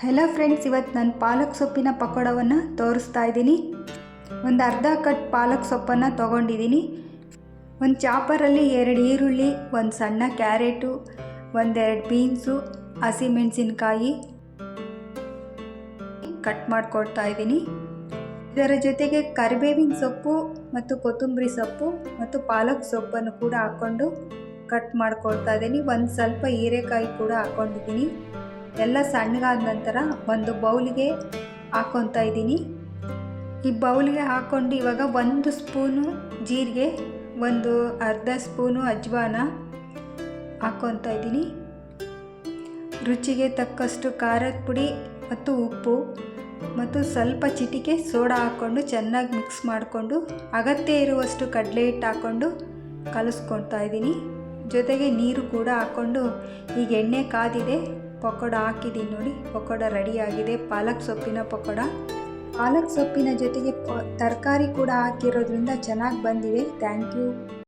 Hello friends, ಇವತ್ತು ನಾನು ಪಾಲಕ್ ಸೊಪ್ಪಿನ ಪಕೋಡವನ್ನು ತೋರಿಸ್ತಾ ಇದ್ದೀನಿ. ಒಂದು ಅರ್ಧ ಕಟ್ ಪಾಲಕ್ ಸೊಪ್ಪನ್ನು ತೊಗೊಂಡಿದ್ದೀನಿ. ಒಂದು ಚಾಪರಲ್ಲಿ 2 ಈರುಳ್ಳಿ, ಒಂದು ಸಣ್ಣ ಕ್ಯಾರೆಟು, ಒಂದೆರಡು ಬೀನ್ಸು, ಹಸಿಮೆಣಸಿನ್ಕಾಯಿ ಕಟ್ ಮಾಡ್ಕೊಳ್ತಾ ಇದ್ದೀನಿ. ಇದರ ಜೊತೆಗೆ ಕರಿಬೇವಿನ ಸೊಪ್ಪು ಮತ್ತು ಕೊತ್ತಂಬರಿ ಸೊಪ್ಪು ಮತ್ತು ಪಾಲಕ್ ಸೊಪ್ಪನ್ನು ಕೂಡ ಹಾಕ್ಕೊಂಡು ಕಟ್ ಮಾಡ್ಕೊಳ್ತಾ ಇದ್ದೀನಿ. ಒಂದು ಸ್ವಲ್ಪ ಹೀರೆಕಾಯಿ ಕೂಡ ಹಾಕ್ಕೊಂಡಿದ್ದೀನಿ. ಎಲ್ಲ ಸಣ್ಣಗಾದ ನಂತರ ಒಂದು ಬೌಲಿಗೆ ಹಾಕ್ಕೊತಾ ಇದ್ದೀನಿ. ಈ ಬೌಲಿಗೆ ಹಾಕ್ಕೊಂಡು ಇವಾಗ 1 ಸ್ಪೂನು ಜೀರಿಗೆ, ಒಂದು ಅರ್ಧ ಸ್ಪೂನು ಅಜ್ವಾನ ಹಾಕ್ಕೊತಾ ಇದ್ದೀನಿ. ರುಚಿಗೆ ತಕ್ಕಷ್ಟು ಖಾರದ ಪುಡಿ ಮತ್ತು ಉಪ್ಪು ಮತ್ತು ಸ್ವಲ್ಪ ಚಿಟಿಕೆ ಸೋಡಾ ಹಾಕ್ಕೊಂಡು ಚೆನ್ನಾಗಿ ಮಿಕ್ಸ್ ಮಾಡಿಕೊಂಡು ಅಗತ್ಯ ಇರುವಷ್ಟು ಕಡಲೆ ಹಿಟ್ಟು ಹಾಕ್ಕೊಂಡು ಕಲಿಸ್ಕೊಳ್ತಾ ಇದ್ದೀನಿ. ಜೊತೆಗೆ ನೀರು ಕೂಡ ಹಾಕ್ಕೊಂಡು ಈಗ ಎಣ್ಣೆ ಕಾದಿದೆ, ಪಕೋಡ ಹಾಕಿದ್ದೀನಿ ನೋಡಿ. ಪಕೋಡ ರೆಡಿಯಾಗಿದೆ, ಪಾಲಕ್ ಸೊಪ್ಪಿನ ಪಕೋಡ. ಪಾಲಕ್ ಸೊಪ್ಪಿನ ಜೊತೆಗೆ ತರಕಾರಿ ಕೂಡ ಹಾಕಿರೋದ್ರಿಂದ ಚೆನ್ನಾಗಿ ಬಂದಿದೆ. Thank you.